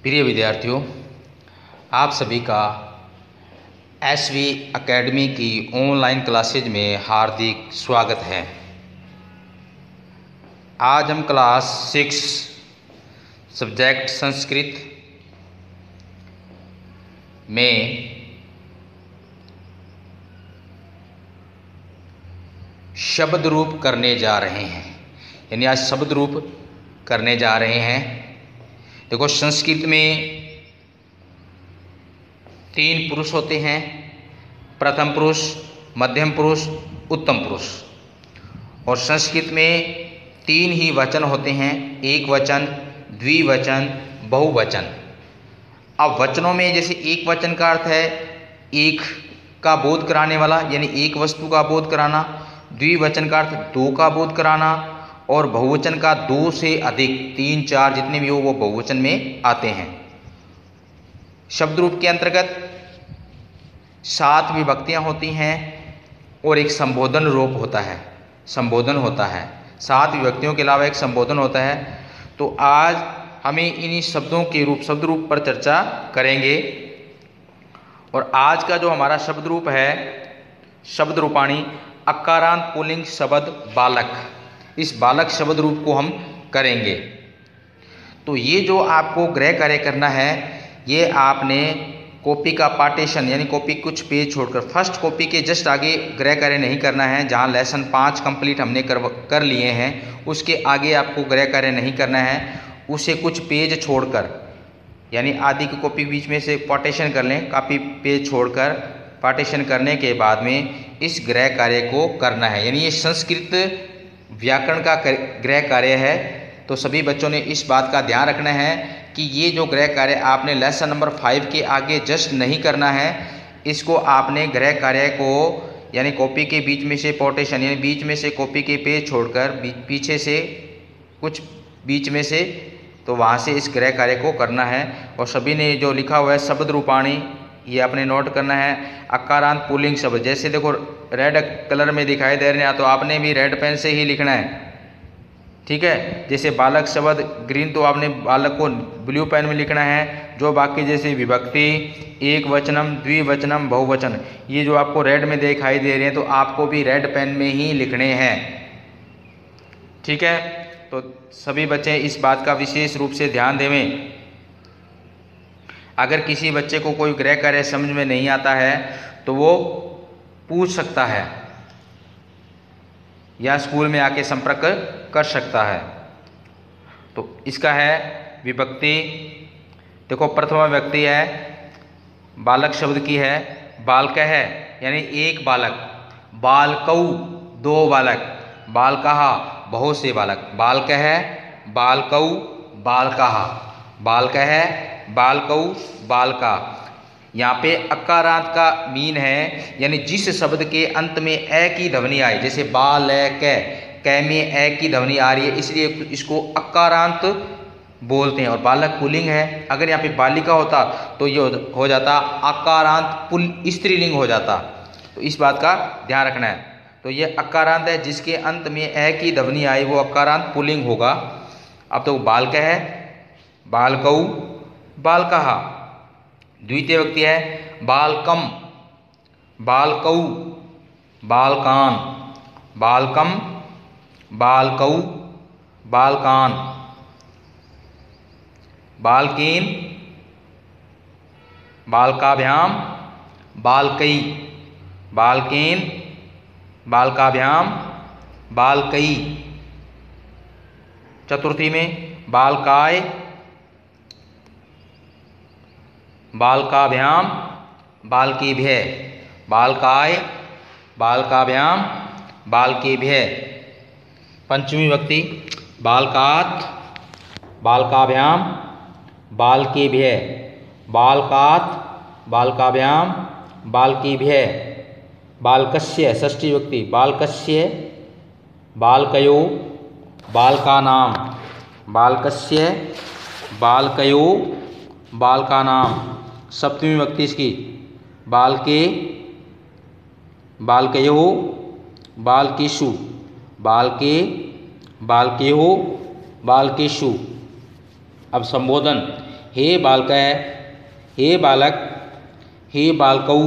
प्रिय विद्यार्थियों, आप सभी का एसवी एकेडमी की ऑनलाइन क्लासेज में हार्दिक स्वागत है। आज हम क्लास 6 सब्जेक्ट संस्कृत में शब्द रूप करने जा रहे हैं, यानी आज शब्द रूप करने जा रहे हैं। देखो, संस्कृत में 3 पुरुष होते हैं, प्रथम पुरुष, मध्यम पुरुष, उत्तम पुरुष। और संस्कृत में 3 ही वचन होते हैं, एक वचन, द्विवचन, बहुवचन। अब वचनों में जैसे एक वचन का अर्थ है एक का बोध कराने वाला, यानी एक वस्तु का बोध कराना, द्विवचन का अर्थ 2 का बोध कराना, और बहुवचन का 2 से अधिक, 3, 4 जितने भी हो वो बहुवचन में आते हैं। शब्द रूप के अंतर्गत 7 विभक्तियां होती हैं और एक संबोधन रूप होता है, संबोधन होता है। 7 विभक्तियों के अलावा एक संबोधन होता है। तो आज हमें इन्हीं शब्दों के रूप, शब्द रूप पर चर्चा करेंगे। और आज का जो हमारा शब्द रूप है, शब्द रूपाणी अकारांत पुल्लिंग शब्द बालक, इस बालक शब्द रूप को हम करेंगे। तो ये जो आपको गृह कार्य करना है, ये आपने कॉपी का पार्टीशन, यानी कॉपी कुछ पेज छोड़कर फर्स्ट कॉपी के जस्ट आगे गृह कार्य नहीं करना है। जहाँ लेसन 5 कंप्लीट हमने कर लिए हैं, उसके आगे आपको गृह कार्य नहीं करना है। उसे कुछ पेज छोड़कर, यानी आधी की कॉपी बीच में से पार्टीशन कर लें, काफ़ी पेज छोड़कर पार्टीशन करने के बाद में इस गृह कार्य को करना है। यानी ये संस्कृत व्याकरण का गृह कार्य है। तो सभी बच्चों ने इस बात का ध्यान रखना है कि ये जो गृह कार्य आपने लेसन नंबर 5 के आगे जस्ट नहीं करना है, इसको आपने गृह कार्य को, यानी कॉपी के बीच में से पार्टीशन, यानी बीच में से कॉपी के पेज छोड़कर पीछे से कुछ बीच में से, तो वहाँ से इस गृह कार्य को करना है। और सभी ने जो लिखा हुआ है शब्द रूपाणी, ये आपने नोट करना है। अकारांत पुल्लिंग शब्द, जैसे देखो रेड कलर में दिखाई दे रहे हैं, तो आपने भी रेड पेन से ही लिखना है, ठीक है। जैसे बालक शब्द ग्रीन, तो आपने बालक को ब्लू पेन में लिखना है। जो बाकी जैसे विभक्ति, एक वचनम, द्विवचनम, बहुवचन, ये जो आपको रेड में दिखाई दे रहे हैं, तो आपको भी रेड पेन में ही लिखने हैं, ठीक है। तो सभी बच्चे इस बात का विशेष रूप से ध्यान देवें। अगर किसी बच्चे को कोई गृह कार्य समझ में नहीं आता है तो वो पूछ सकता है या स्कूल में आके संपर्क कर सकता है। तो इसका है विभक्ति। देखो, प्रथमा विभक्ति है, बालक शब्द की है, बालक है यानी एक बालक, बालकऊ 2 बालक, बालकहा बहुत से बालक, बालक है, बालकऊ, बालकहा, बालक है, बालकऊ, बालका। यहाँ पे अकारांत का मीन है, यानी जिस शब्द के अंत में ए की ध्वनि आए, जैसे बाल कै में ए की ध्वनि आ रही है, इसलिए इसको अकारांत बोलते हैं। और बालक पुल्लिंग है। अगर यहाँ पे बालिका होता तो ये हो जाता अकारांत स्त्रीलिंग हो जाता। तो इस बात का ध्यान रखना है। तो ये अकारांत है, जिसके अंत में ए की ध्वनि आई वो अकारांत पुल्लिंग होगा। अब तो बालक है, बालकऊ, बालकहा। द्वितीय विभक्ति है बालकम, बालकऊ, बालकान, बालकम, बालकऊ, बालकान, बालकीन, बालकाभ्याम, बालकई, बालकीन, बालकाभ्याम, बालकई। चतुर्थी में बालकाय, बालकाभ्याम, बालकीभ्य, बालकाय, बालकाभ्याम, बालकीभ्य। पंचमी विभक्ति बालकात, बालकाभ्याम, बालकीभ्य, बालकात, बालकाभ्याम, बालकीभ्य। बालकस्य, षष्ठी विभक्ति बालकस्य, बालकयो, बालकानाम, बालकस्य, बालकयो, बालकानाम। सप्तमी विभक्ति इसकी बालके, बालकयो, बालकेषु, बालके, बालकेहो, बालकेषु। अब संबोधन, हे बालक, हे बालक, हे बालकौ,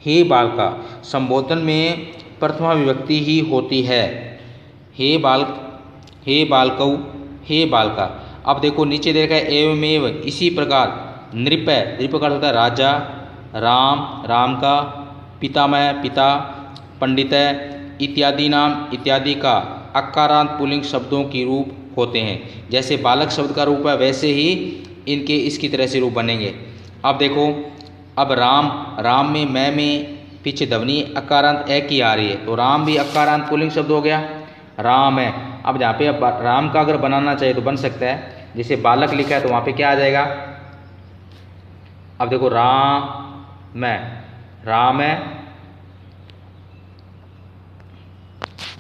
हे बालका। संबोधन में प्रथमा विभक्ति ही होती है। हे बालक, हे बालकौ, हे बालका। अब देखो नीचे देखा है एवमेव, इसी प्रकार नृप, नृप का होता है राजा, राम, राम का, पितामह, पिता, पंडित इत्यादि नाम इत्यादि का अकारांत पुल्लिंग शब्दों की रूप होते हैं। जैसे बालक शब्द का रूप है वैसे ही इनके इसकी तरह से रूप बनेंगे। अब देखो, अब राम, राम में मैं में पीछे ध्वनि अकारांत ए की आ रही है, तो राम भी अकारांत पुल्लिंग शब्द हो गया, राम है। अब जहाँ पे अब राम का अगर बनाना चाहिए तो बन सकता है, जैसे बालक लिखा है तो वहाँ पे क्या आ जाएगा। अब देखो राम है, राम है,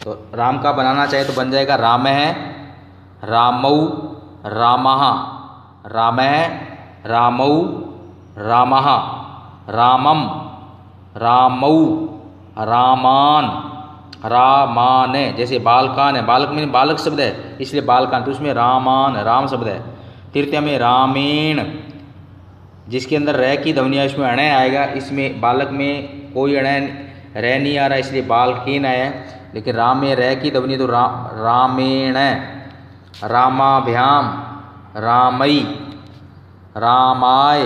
तो राम का बनाना चाहिए तो बन जाएगा राम है, रामौ, रामः, राम है, रामौ, रामः, रामम, रामौ, रामान, रामान। जैसे बालकान है, बालक में बालक शब्द है इसलिए बालकान, तो उसमें रामान राम शब्द है। तृतीय में रामेण, जिसके अंदर रह की ध्वनि है उसमें अणय आएगा, इसमें बालक में कोई अणय रह नहीं आ रहा इसलिए बालकीन आया है, लेकिन राम में रह की ध्वनि तो रामेण, रामाभ्याम, रामई, रामाय,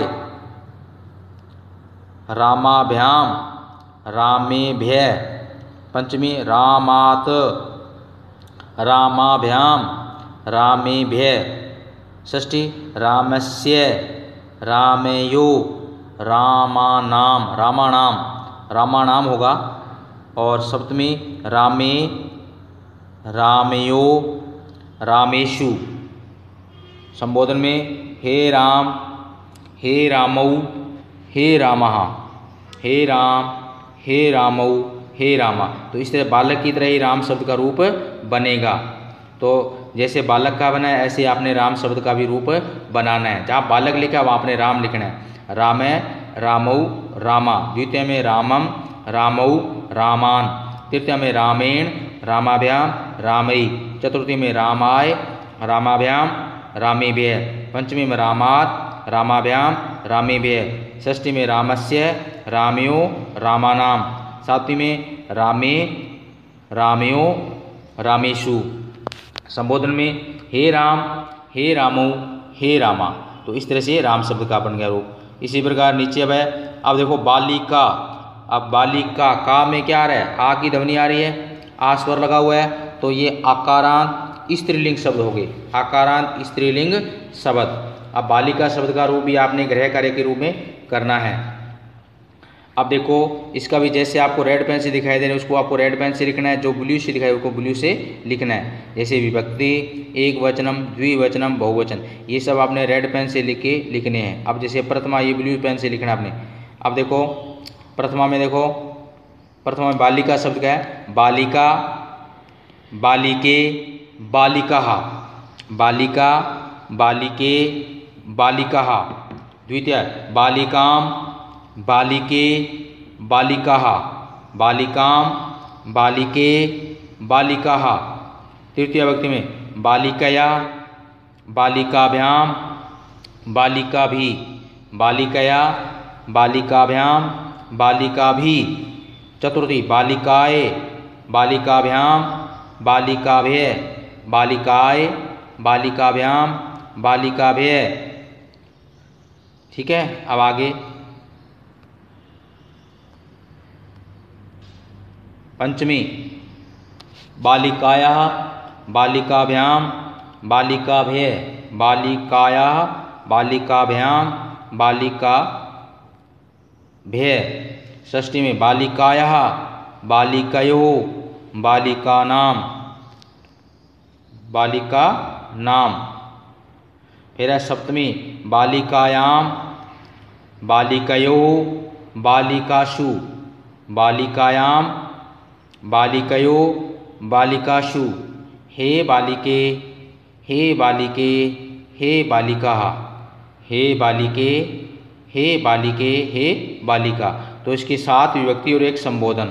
रामाभ्याम, रामेभ्य। पंचमी रामात, रामाभ्याम, रामेभ्य। षष्ठी रामस्य, रामेयो, रामानाम, रामानाम, रामानाम होगा। और सप्तमी रामे, रामयो, रामेशु। संबोधन में हे राम, हे रामौ, हे रामः, हे राम, हे रामौ, हे रामा। तो इस तरह बालक की तरह ही राम शब्द का रूप बनेगा। तो जैसे बालक का बना है ऐसे आपने राम शब्द का भी रूप बनाना है। जहाँ बालक लिखा है वहाँ आपने राम लिखना है। रामे, रामौ, रामा। द्वितीय में रामम, रामौ, रामान। तृतीय में रामेण, रामाभ्याम, रामई। चतुर्थी में रामाय, रामाभ्याम, रामेभ्य। पंचमी में रामात, रामाभ्याम, रामेभ्य। षष्ठी में रामस्य, रामयो, रामानाम। सातवीं में रामे, रामयो, रामेशु। संबोधन में हे राम, हे रामो, हे रामा। तो इस तरह से राम शब्द का बन गया रूप। इसी प्रकार नीचे अब है, अब देखो बालिका। अब बालिका का में क्या आ रहा है, आ की ध्वनि आ रही है, आ स्वर लगा हुआ है, तो ये आकारांत स्त्रीलिंग शब्द हो गए, आकारांत स्त्रीलिंग शब्द। अब बालिका शब्द का रूप भी आपने गृह कार्य के रूप में करना है। अब देखो इसका भी जैसे आपको रेड पेन से दिखाई दे रहा है उसको आपको रेड पेन से लिखना है, जो ब्लू से दिखाई उसको ब्लू से लिखना है। जैसे विभक्ति, एक वचनम, द्विवचनम, बहुवचन, ये सब आपने रेड पेन से लिखने हैं। अब जैसे प्रथमा, ये ब्लू पेन से लिखना आपने। अब देखो प्रथमा में, देखो प्रथमा में बालिका शब्द का है, बालिका, बालिके, बालिकाः, बालिका, बालिके, बालिकाः। द्वितीय बालिकाम, बालिके, बालिकाः, बालिकाम, बालिके, बालिकाः। तृतीय विभक्ति में बालिकया, बालिकाभ्याम, बालिकाभि, बालिकया, बालिकाभ्याम, बालिकाभि। चतुर्थी बालिकाए, बालिकाभ्याम, बालिकाभ्य, बालिकाए, बालिकाभ्याम, बालिकाभ्य। ठीक है, अब आगे पंचमी बालिकायाः, बालिकाभ्याम, बालिकाभ्य, बालिकायाः, बालिकाभ्याम, बालिकाभ्य। षष्ठी में बालिकायाः, बालिकयोः, बालिकानाम, बालिका नाम। फिर है सप्तमी बालिकायाम, बालिकयोः, बालिकाशु, बालिकायाम, बालिकयो, बालिकाशु। हे बालिके, हे बालिके, हे बालिकाः, हे बालिके, हे बालिके, हे बालिका। तो इसके 7 विभक्ति और एक संबोधन।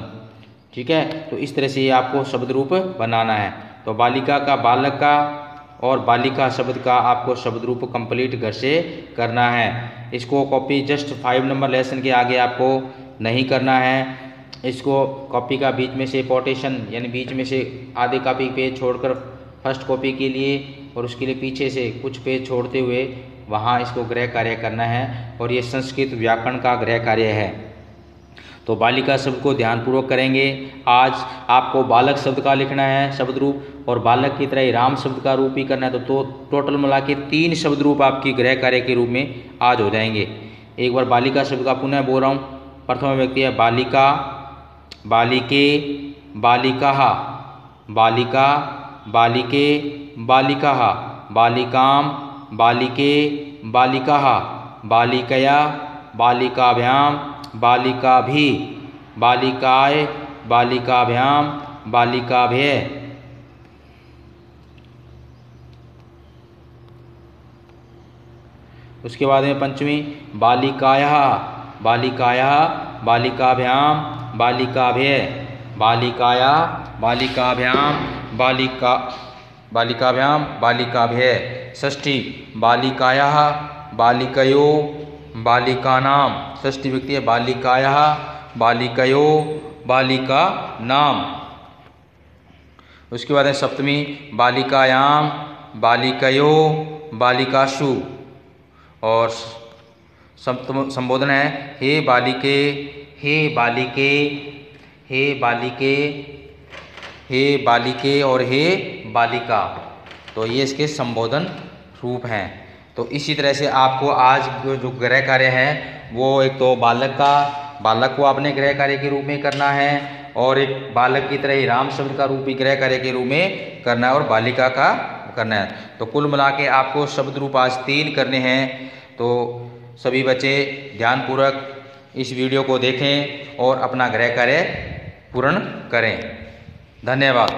ठीक है, तो इस तरह से आपको शब्द रूप बनाना है। तो बालिका का बालक का और बालिका शब्द का आपको शब्द रूप कंप्लीट घर से करना है। इसको कॉपी जस्ट 5 नंबर लेसन के आगे आपको नहीं करना है। इसको कॉपी का बीच में से पोर्टेशन यानी बीच में से आधे कॉपी पेज छोड़कर फर्स्ट कॉपी के लिए और उसके लिए पीछे से कुछ पेज छोड़ते हुए वहाँ इसको गृह कार्य करना है और ये संस्कृत व्याकरण का गृह कार्य है। तो बालिका शब्द को ध्यानपूर्वक करेंगे। आज आपको बालक शब्द का लिखना है शब्द रूप और बालक की तरह ही राम शब्द का रूप ही करना है। तो टोटल मिला के 3 शब्द रूप आपकी गृह कार्य के रूप में आज हो जाएंगे। एक बार बालिका शब्द का पुनः बोल रहा हूँ। प्रथम व्यक्ति है बालिका, बालिके, बालिकाः, बालिका, बालिके, बालिकाः, बालिकां, बालिके, बालिकाः, बालिकया, बालिकाभ्यां, बालिकाभि, बालिकाय, बालिकाभ्यां, बालिकाभ्य। उसके बाद में पंचमी बालिकायाः, बालिकायाः, बालिकाभ्यां, बालिकाभ्य, बालिकाया, बालिकाभ्यां, बालिकाभ्यां, बालिकाभ्य। षष्ठी बालिकायाः, बालिकयो, बालिकानां। षष्ठी व्यक्ति है बालिकायाः, बालिकयो, बालिकानां। उसके बाद है सप्तमी बालिकायां, बालिकयो, बालिकासु। और सप्तम संबोधन है हे बालिके, हे बालिके, हे बालिके, हे बालिके और हे बालिका। तो ये इसके संबोधन रूप हैं। तो इसी तरह से आपको आज जो गृह कार्य है वो एक तो बालक को आपने गृह कार्य के रूप में करना है और एक बालक की तरह ही राम शब्द का रूप भी गृह कार्य के रूप में करना है और बालिका का करना है। तो कुल मिला के आपको शब्द रूप आज 3 करने हैं। तो सभी बच्चे ध्यानपूर्वक इस वीडियो को देखें और अपना गृह कार्य पूर्ण करें। धन्यवाद।